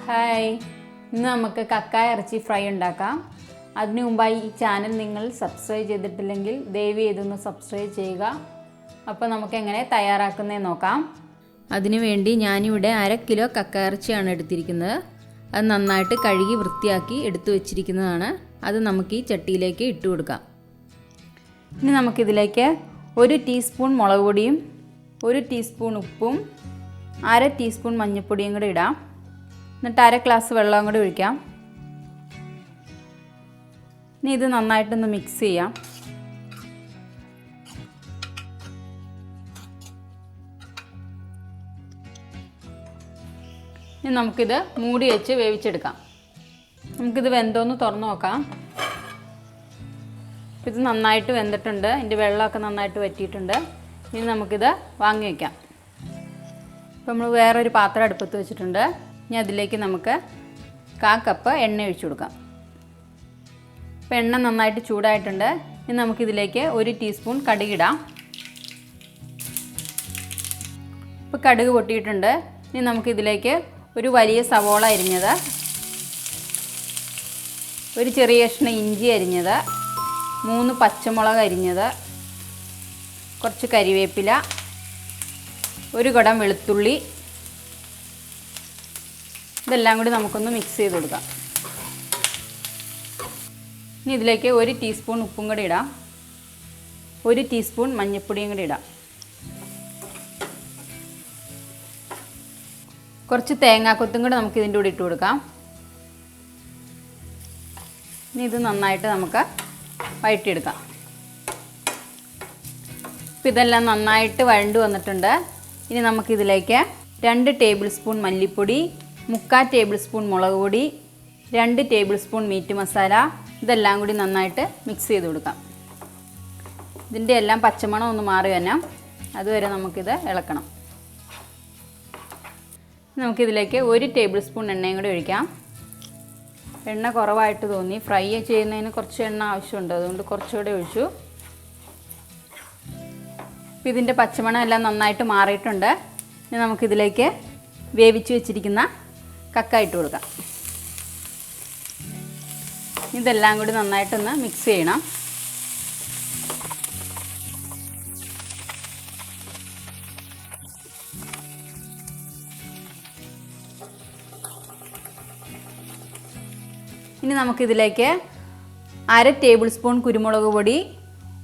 Hi, ഇന്ന് നമുക്ക് കക്കായ ഇറച്ചി ഫ്രൈ ഉണ്ടാക്കാം. അതിനു മുമ്പായി ഈ ചാനൽ നിങ്ങൾ സബ്സ്ക്രൈബ് ചെയ്തിട്ടില്ലെങ്കിൽ ദയവ് ചെയ്തൊന്ന് സബ്സ്ക്രൈബ് ചെയ്യുക. അപ്പോൾ നമുക്ക് എങ്ങനെ തയ്യാറാക്കുന്നതെന്ന് നോക്കാം. അതിനുവേണ്ടി ഞാനിവിടെ 1/2 കിലോ കക്കായ ഇറച്ചിയാണ് എടുത്തിരിക്കുന്നത്. അത് നന്നായിട്ട് കഴുകി വൃത്തിയാക്കി എടുത്തു വച്ചിരിക്കുന്നതാണ്. അത് നമുക്ക് ഈ ചട്ടിയിലേക്ക് ഇട്ട് കൊടുക്കാം. ഇനി നമുക്കിതിലേക്ക് 1 ടീസ്പൂൺ മുളക് പൊടിയും 1 ടീസ്പൂൺ ഉപ്പും 1/2 ടീസ്പൂൺ മഞ്ഞൾപ്പൊടിയും കൂടെ ഇടാം. എന്നിട്ട് 1/2 ഗ്ലാസ് വെള്ളം കൂടി ഒഴിക്കാം. ഇനി ഇത് നന്നായിട്ടൊന്ന് മിക്സ് ചെയ്യാം. ഇനി നമുക്കിത് മൂടി വെച്ച് വേവിച്ചെടുക്കാം. നമുക്കിത് വെന്തോന്ന് തുറന്ന് നോക്കാം. ഇത് നന്നായിട്ട് വെന്തിട്ടുണ്ട്. ഇതിൻ്റെ വെള്ളമൊക്കെ നന്നായിട്ട് വറ്റിയിട്ടുണ്ട്. ഇനി നമുക്കിത് വാങ്ങി വയ്ക്കാം. ഇപ്പോൾ നമ്മൾ വേറൊരു പാത്രം അടുപ്പത്ത് വെച്ചിട്ടുണ്ട്. ഇനി അതിലേക്ക് നമുക്ക് 1/4 കപ്പ് എണ്ണ ഒഴിച്ചു കൊടുക്കാം. ഇപ്പോൾ എണ്ണ നന്നായിട്ട് ചൂടായിട്ടുണ്ട്. ഇനി നമുക്കിതിലേക്ക് 1 ടീസ്പൂൺ കടുകിടാം. ഇപ്പോൾ കടുക് പൊട്ടിയിട്ടുണ്ട്. ഇനി നമുക്കിതിലേക്ക് ഒരു വലിയ സവോള അരിഞ്ഞത്, ഒരു ചെറിയ കഷ്ണം ഇഞ്ചി അരിഞ്ഞത്, 3 പച്ചമുളക് അരിഞ്ഞത്, കുറച്ച് കരിവേപ്പില, 1 കുടം വെളുത്തുള്ളി, ഇതെല്ലാം കൂടി നമുക്കൊന്ന് മിക്സ് ചെയ്ത് കൊടുക്കാം. ഇനി ഇതിലേക്ക് 1 ടീസ്പൂൺ ഉപ്പും കൂടി ഇടാം. 1 ടീസ്പൂൺ മഞ്ഞൾപ്പൊടിയും കൂടി ഇടാം. കുറച്ച് തേങ്ങാക്കൊത്തും കൂടി നമുക്ക് ഇതിൻ്റെ കൂടെ ഇട്ട് കൊടുക്കാം. ഇനി ഇത് നന്നായിട്ട് നമുക്ക് വഴറ്റിയെടുക്കാം. ഇപ്പം ഇതെല്ലാം നന്നായിട്ട് വഴണ്ട് വന്നിട്ടുണ്ട്. ഇനി നമുക്കിതിലേക്ക് 2 ടേബിൾ സ്പൂൺ മല്ലിപ്പൊടി, 3/4 ടേബിൾ സ്പൂൺ മുളക് പൊടി, 2 ടേബിൾ സ്പൂൺ മീറ്റ് മസാല, ഇതെല്ലാം കൂടി നന്നായിട്ട് മിക്സ് ചെയ്ത് കൊടുക്കാം. ഇതിൻ്റെ എല്ലാം പച്ചമണം ഒന്ന് മാറി വരണം. അതുവരെ നമുക്കിത് ഇളക്കണം. നമുക്കിതിലേക്ക് 1 ടേബിൾ സ്പൂൺ എണ്ണയും കൂടി ഒഴിക്കാം. എണ്ണ കുറവായിട്ട് തോന്നി. ഫ്രൈ ചെയ്യുന്നതിന് കുറച്ച് എണ്ണ ആവശ്യമുണ്ട്. അതുകൊണ്ട് കുറച്ചുകൂടെ ഒഴിച്ചു. അപ്പോൾ ഇതിൻ്റെ പച്ചമണം എല്ലാം നന്നായിട്ട് മാറിയിട്ടുണ്ട്. ഇനി നമുക്കിതിലേക്ക് വേവിച്ച് വെച്ചിരിക്കുന്ന കക്ക ഇട്ട് കൊടുക്കാം. ഇതെല്ലാം കൂടി നന്നായിട്ടൊന്ന് മിക്സ് ചെയ്യണം. ഇനി നമുക്കിതിലേക്ക് 1/2 ടേബിൾ സ്പൂൺ കുരുമുളക് പൊടി,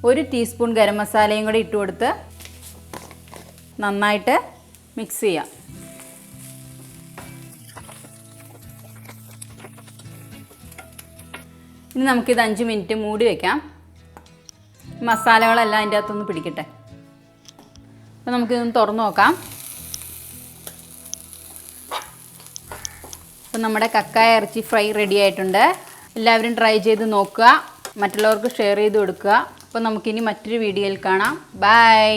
1 ടീസ്പൂൺ ഗരം മസാലയും കൂടി ഇട്ട് കൊടുത്ത് നന്നായിട്ട് മിക്സ് ചെയ്യാം. ഇനി നമുക്കിത് 5 മിനിറ്റ് മൂടി വയ്ക്കാം. മസാലകളെല്ലാം അതിൻ്റെ അകത്തൊന്ന് പിടിക്കട്ടെ. അപ്പോൾ നമുക്കിതൊന്ന് തുറന്ന് നോക്കാം. അപ്പോൾ നമ്മുടെ കക്കായ ഇറച്ചി ഫ്രൈ റെഡി ആയിട്ടുണ്ട്. എല്ലാവരും ട്രൈ ചെയ്ത് നോക്കുക. മറ്റുള്ളവർക്ക് ഷെയർ ചെയ്ത് കൊടുക്കുക. അപ്പോൾ നമുക്കിനി മറ്റൊരു വീഡിയോയിൽ കാണാം. ബൈ.